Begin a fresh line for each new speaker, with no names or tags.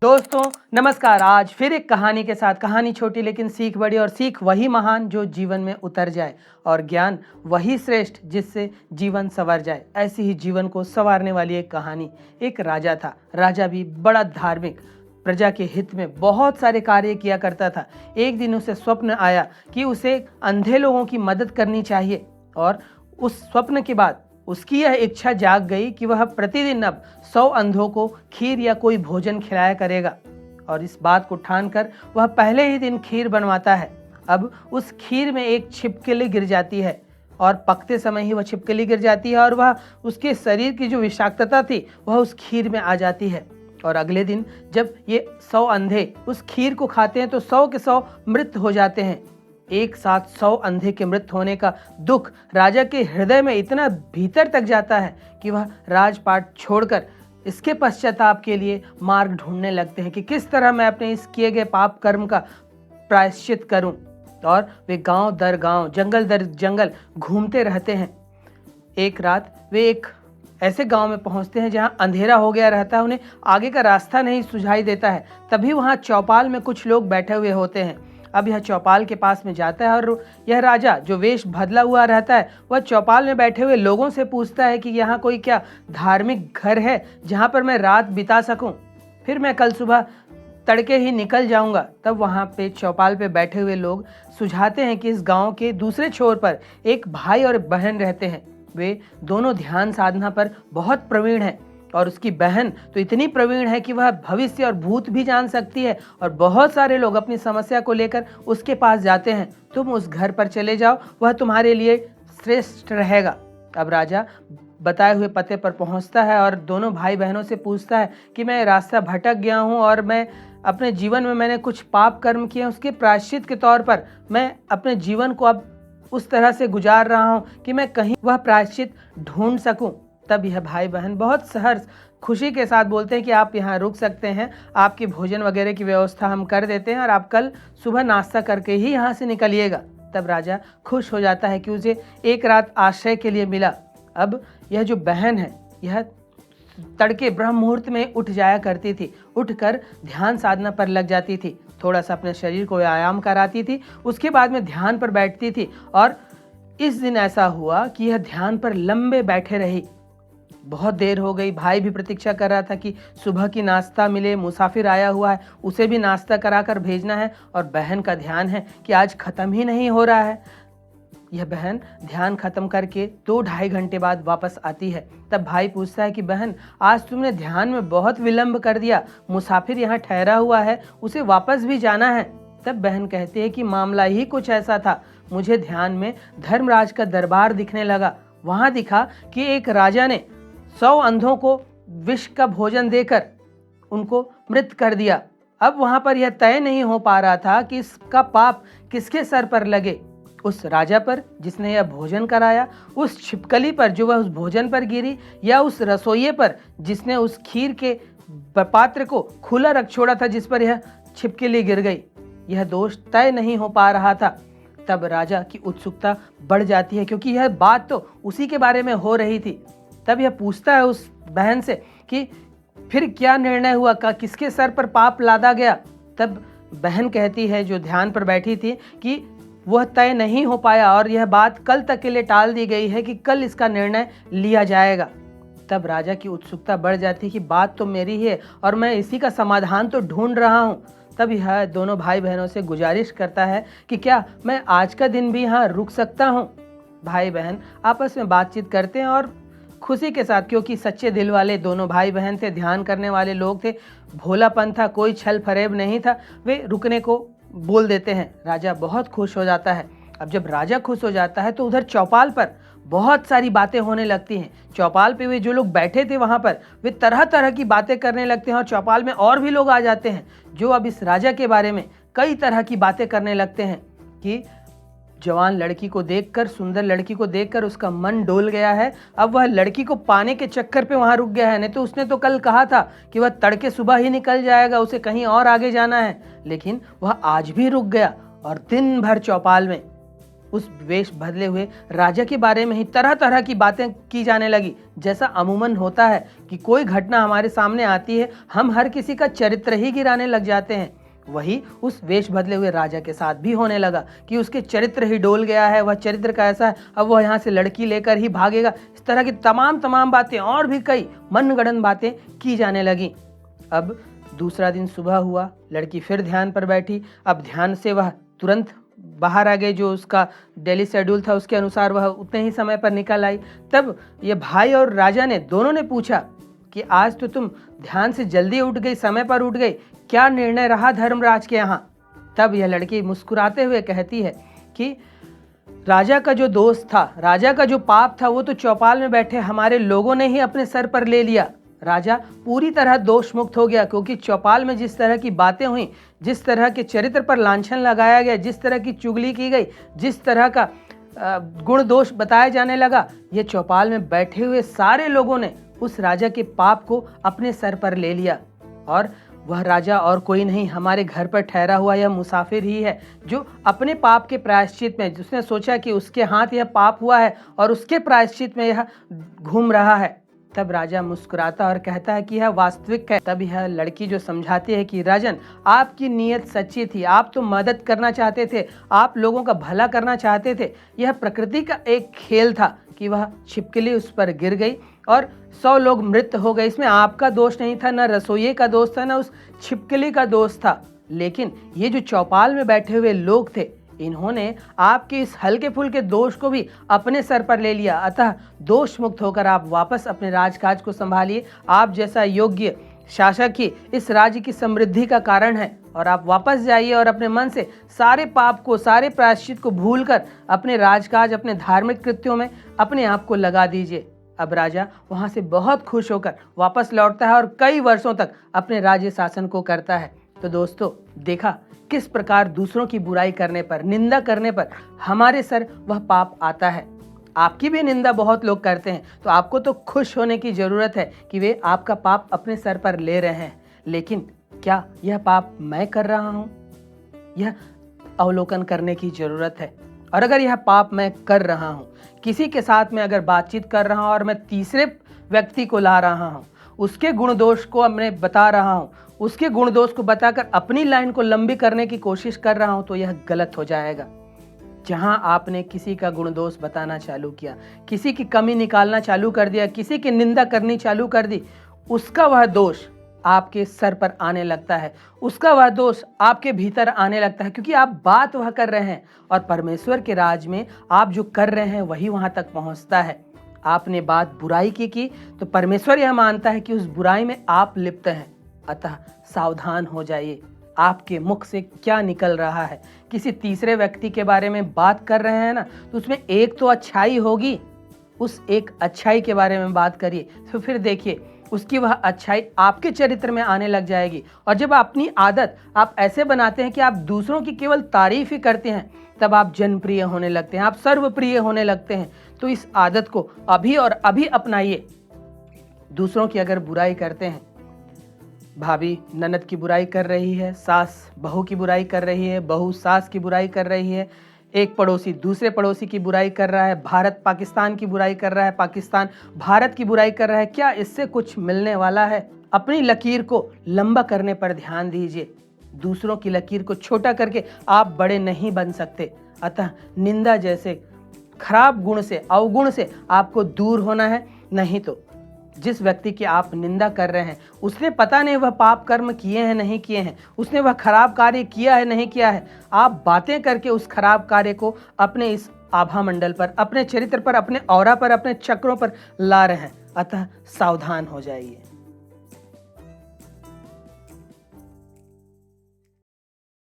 दोस्तों नमस्कार। आज फिर एक कहानी के साथ, कहानी छोटी लेकिन सीख बड़ी, और सीख वही महान जो जीवन में उतर जाए, और ज्ञान वही श्रेष्ठ जिससे जीवन संवर जाए। ऐसी ही जीवन को संवारने वाली एक कहानी। एक राजा था। राजा भी बड़ा धार्मिक, प्रजा के हित में बहुत सारे कार्य किया करता था। एक दिन उसे स्वप्न आया कि उसे अंधे लोगों की मदद करनी चाहिए, और उस स्वप्न के बाद उसकी यह इच्छा जाग गई कि वह प्रतिदिन अब 100 अंधों को खीर या कोई भोजन खिलाया करेगा। और इस बात को ठानकर वह पहले ही दिन खीर बनवाता है। अब उस खीर में एक छिपकली गिर जाती है, और पकते समय ही वह छिपकली गिर जाती है, और वह उसके शरीर की जो विषाक्तता थी वह उस खीर में आ जाती है। और अगले दिन जब ये 100 अंधे उस खीर को खाते हैं तो 100 के 100 मृत हो जाते हैं। एक साथ 100 अंधे के मृत होने का दुख राजा के हृदय में इतना भीतर तक जाता है कि वह राजपाट छोड़कर इसके पश्चाताप के लिए मार्ग ढूंढने लगते हैं कि किस तरह मैं अपने इस किए गए पाप कर्म का प्रायश्चित करूं। और वे गांव दर गांव, जंगल दर जंगल घूमते रहते हैं। एक रात वे एक ऐसे गांव में पहुंचते हैं जहां अंधेरा हो गया रहता है, उन्हें आगे का रास्ता नहीं सुझाई देता है। तभी वहां चौपाल में कुछ लोग बैठे हुए होते हैं। अब यह चौपाल के पास में जाता है, और यह राजा जो वेश बदला हुआ रहता है वह चौपाल में बैठे हुए लोगों से पूछता है कि यहाँ कोई क्या धार्मिक घर है जहाँ पर मैं रात बिता सकूं, फिर मैं कल सुबह तड़के ही निकल जाऊंगा। तब वहाँ पे चौपाल पे बैठे हुए लोग सुझाते हैं कि इस गांव के दूसरे छोर पर एक भाई और बहन रहते हैं। वे दोनों ध्यान साधना पर बहुत प्रवीण हैं, और उसकी बहन तो इतनी प्रवीण है कि वह भविष्य और भूत भी जान सकती है। और बहुत सारे लोग अपनी समस्या को लेकर उसके पास जाते हैं। तुम उस घर पर चले जाओ, वह तुम्हारे लिए श्रेष्ठ रहेगा। अब राजा बताए हुए पते पर पहुंचता है, और दोनों भाई बहनों से पूछता है कि मैं रास्ता भटक गया हूं, और मैं अपने जीवन में मैंने कुछ पाप कर्म किए हैं, उसके प्रायश्चित के तौर पर मैं अपने जीवन को अब उस तरह से गुजार रहा हूं कि मैं कहीं वह प्रायश्चित ढूंढ सकूं। तब यह भाई बहन बहुत सहर्ष खुशी के साथ बोलते हैं कि आप यहाँ रुक सकते हैं, आपकी भोजन वगैरह की व्यवस्था हम कर देते हैं, और आप कल सुबह नाश्ता करके ही यहाँ से निकलिएगा। तब राजा खुश हो जाता है कि उसे एक रात आश्रय के लिए मिला। अब यह जो बहन है यह तड़के ब्रह्म मुहूर्त में उठ जाया करती थी, उठकर ध्यान साधना पर लग जाती थी, थोड़ा सा अपने शरीर को व्यायाम कराती थी, उसके बाद में ध्यान पर बैठती थी। और इस दिन ऐसा हुआ कि यह ध्यान पर लंबे बैठे रही। बहुत देर हो गई, भाई भी प्रतीक्षा कर रहा था कि सुबह की नाश्ता मिले, मुसाफिर आया हुआ है उसे भी नाश्ता कराकर भेजना है, और बहन का ध्यान है कि आज खत्म ही नहीं हो रहा है। यह बहन ध्यान खत्म करके 2-2.5 घंटे बाद वापस आती है। तब भाई पूछता है कि बहन, आज तुमने ध्यान में बहुत विलंब कर दिया, मुसाफिर यहाँ ठहरा हुआ है, उसे वापस भी जाना है। तब बहन कहती है कि मामला ही कुछ ऐसा था, मुझे ध्यान में धर्मराज का दरबार दिखने लगा। वहां दिखा कि एक राजा ने 100 अंधों को विष का भोजन देकर उनको मृत कर दिया। अब वहां पर यह तय नहीं हो पा रहा था कि इसका पाप किसके सर पर लगे, उस राजा पर जिसने यह भोजन कराया, उस छिपकली पर जो वह उस भोजन पर गिरी, या उस रसोइये पर जिसने उस खीर के पात्र को खुला रख छोड़ा था जिस पर यह छिपकली गिर गई। यह दोष तय नहीं हो पा रहा था। तब राजा की उत्सुकता बढ़ जाती है, क्योंकि यह बात तो उसी के बारे में हो रही थी। तब यह पूछता है उस बहन से कि फिर क्या निर्णय हुआ, का किसके सर पर पाप लादा गया। तब बहन कहती है, जो ध्यान पर बैठी थी, कि वह तय नहीं हो पाया, और यह बात कल तक के लिए टाल दी गई है कि कल इसका निर्णय लिया जाएगा। तब राजा की उत्सुकता बढ़ जाती है कि बात तो मेरी ही है, और मैं इसी का समाधान तो ढूंढ रहा हूँ। तब यह दोनों भाई बहनों से गुजारिश करता है कि क्या मैं आज का दिन भी यहाँ रुक सकता हूँ। भाई बहन आपस में बातचीत करते हैं, और खुशी के साथ, क्योंकि सच्चे दिल वाले दोनों भाई बहन थे, ध्यान करने वाले लोग थे, भोलापन था, कोई छल फरेब नहीं था, वे रुकने को बोल देते हैं। राजा बहुत खुश हो जाता है। अब जब राजा खुश हो जाता है तो उधर चौपाल पर बहुत सारी बातें होने लगती हैं। चौपाल पे वे जो लोग बैठे थे वहाँ पर वे तरह तरह की बातें करने लगते हैं, और चौपाल में और भी लोग आ जाते हैं जो अब इस राजा के बारे में कई तरह की बातें करने लगते हैं कि जवान लड़की को देखकर, सुंदर लड़की को देखकर उसका मन डोल गया है। अब वह लड़की को पाने के चक्कर पे वहाँ रुक गया है। नहीं तो उसने तो कल कहा था कि वह तड़के सुबह ही निकल जाएगा, उसे कहीं और आगे जाना है, लेकिन वह आज भी रुक गया। और दिन भर चौपाल में उस वेश बदले हुए राजा के बारे में ही तरह तरह की बातें की जाने लगी। जैसा अमूमन होता है कि कोई घटना हमारे सामने आती है, हम हर किसी का चरित्र ही गिराने लग जाते हैं, वही उस वेश बदले हुए राजा के साथ भी होने लगा कि उसके चरित्र ही डोल गया है, वह चरित्र का ऐसा है, अब वह यहाँ से लड़की लेकर ही भागेगा। इस तरह की तमाम बातें और भी कई मनगढ़ंत बातें की जाने लगी। अब दूसरा दिन सुबह हुआ, लड़की फिर ध्यान पर बैठी। अब ध्यान से वह तुरंत बाहर आ गई, जो उसका डेली शेड्यूल था उसके अनुसार वह उतने ही समय पर निकल आई। तब ये भाई और राजा ने दोनों ने पूछा कि आज तो तुम ध्यान से जल्दी उठ गई, समय पर उठ गई, क्या निर्णय रहा धर्मराज के यहाँ? तब यह लड़की मुस्कुराते हुए कहती है कि राजा का जो दोस्त था, राजा का जो पाप था, वो तो चौपाल में बैठे हमारे लोगों ने ही अपने सर पर ले लिया। राजा पूरी तरह दोष मुक्त हो गया, क्योंकि चौपाल में जिस तरह की बातें हुई, जिस तरह के चरित्र पर लांछन लगाया गया, जिस तरह की चुगली की गई, जिस तरह का गुण दोष बताया जाने लगा, ये चौपाल में बैठे हुए सारे लोगों ने उस राजा के पाप को अपने सर पर ले लिया। और वह राजा और कोई नहीं, हमारे घर पर ठहरा हुआ यह मुसाफिर ही है, जो अपने पाप के प्रायश्चित में, जिसने सोचा कि उसके हाथ यह पाप हुआ है और उसके प्रायश्चित में यह घूम रहा है। तब राजा मुस्कुराता और कहता है कि यह वास्तविक है। तब यह लड़की जो समझाती है कि राजन, आपकी नीयत सच्ची थी, आप तो मदद करना चाहते थे, आप लोगों का भला करना चाहते थे। यह प्रकृति का एक खेल था कि वह छिपकली उस पर गिर गई और 100 लोग मृत हो गए। इसमें आपका दोष नहीं था, न रसोइये का दोष था, न उस छिपकली का दोष था। लेकिन ये जो चौपाल में बैठे हुए लोग थे, इन्होंने आपके इस हल्के फुल्के दोष को भी अपने सर पर ले लिया। अतः दोष मुक्त होकर आप वापस अपने राजकाज को संभालिए। आप जैसा योग्य शासक ही इस राज्य की समृद्धि का कारण है, और आप वापस जाइए और अपने मन से सारे पाप को, सारे प्रायश्चित को भूलकर अपने राजकाज, अपने धार्मिक कृत्यों में अपने आप को लगा दीजिए। अब राजा वहां से बहुत खुश होकर वापस लौटता है और कई वर्षों तक अपने राज्य शासन को करता है। तो दोस्तों, देखा किस प्रकार दूसरों की बुराई करने पर, निंदा करने पर हमारे सर वह पाप आता है। आपकी भी निंदा बहुत लोग करते हैं, तो आपको तो खुश होने की जरूरत है कि वे आपका पाप अपने सर पर ले रहे हैं। लेकिन क्या यह पाप मैं कर रहा हूं? यह अवलोकन करने की जरूरत है। और अगर यह पाप मैं कर रहा हूं, किसी के साथ में अगर बातचीत कर रहा हूं और मैं तीसरे व्यक्ति को ला रहा हूं, उसके गुण दोष को मैं बता रहा हूं, उसके गुण दोष को बताकर अपनी लाइन को लंबी करने की कोशिश कर रहा हूं, तो यह गलत हो जाएगा। जहां आपने किसी का गुण दोष बताना चालू किया, किसी की कमी निकालना चालू कर दिया, किसी की निंदा करनी चालू कर दी, उसका वह दोष आपके सर पर आने लगता है, उसका वह दोष आपके भीतर आने लगता है, क्योंकि आप बात वह कर रहे हैं और परमेश्वर के राज में आप जो कर रहे हैं वही वहां तक पहुंचता है। आपने बात बुराई की तो परमेश्वर यह मानता है कि उस बुराई में आप लिप्त हैं। अतः सावधान हो जाइए, आपके मुख से क्या निकल रहा है। किसी तीसरे व्यक्ति के बारे में बात कर रहे हैं ना, तो उसमें एक तो अच्छाई होगी, उस एक अच्छाई के बारे में बात करिए, तो फिर देखिए उसकी वह अच्छाई आपके चरित्र में आने लग जाएगी। और जब अपनी आदत आप ऐसे बनाते हैं कि आप दूसरों की केवल तारीफ ही करते हैं, तब आप जनप्रिय होने लगते हैं, आप सर्वप्रिय होने लगते हैं। तो इस आदत को अभी और अभी अपनाइए। दूसरों की अगर बुराई करते हैं, भाभी ननद की बुराई कर रही है, सास बहू की बुराई कर रही है, बहू सास की बुराई कर रही है, एक पड़ोसी दूसरे पड़ोसी की बुराई कर रहा है, भारत पाकिस्तान की बुराई कर रहा है, पाकिस्तान भारत की बुराई कर रहा है, क्या इससे कुछ मिलने वाला है? अपनी लकीर को लंबा करने पर ध्यान दीजिए। दूसरों की लकीर को छोटा करके आप बड़े नहीं बन सकते। अतः निंदा जैसे खराब गुण से, अवगुण से आपको दूर होना है। नहीं तो जिस व्यक्ति की आप निंदा कर रहे हैं, उसने पता नहीं वह पाप कर्म किए हैं नहीं किए हैं, उसने वह खराब कार्य किया है नहीं किया है, आप बातें करके उस खराब कार्य को अपने इस आभा मंडल पर, अपने चरित्र पर, अपने औरा पर, अपने चक्रों पर ला रहे हैं। अतः सावधान हो जाइए।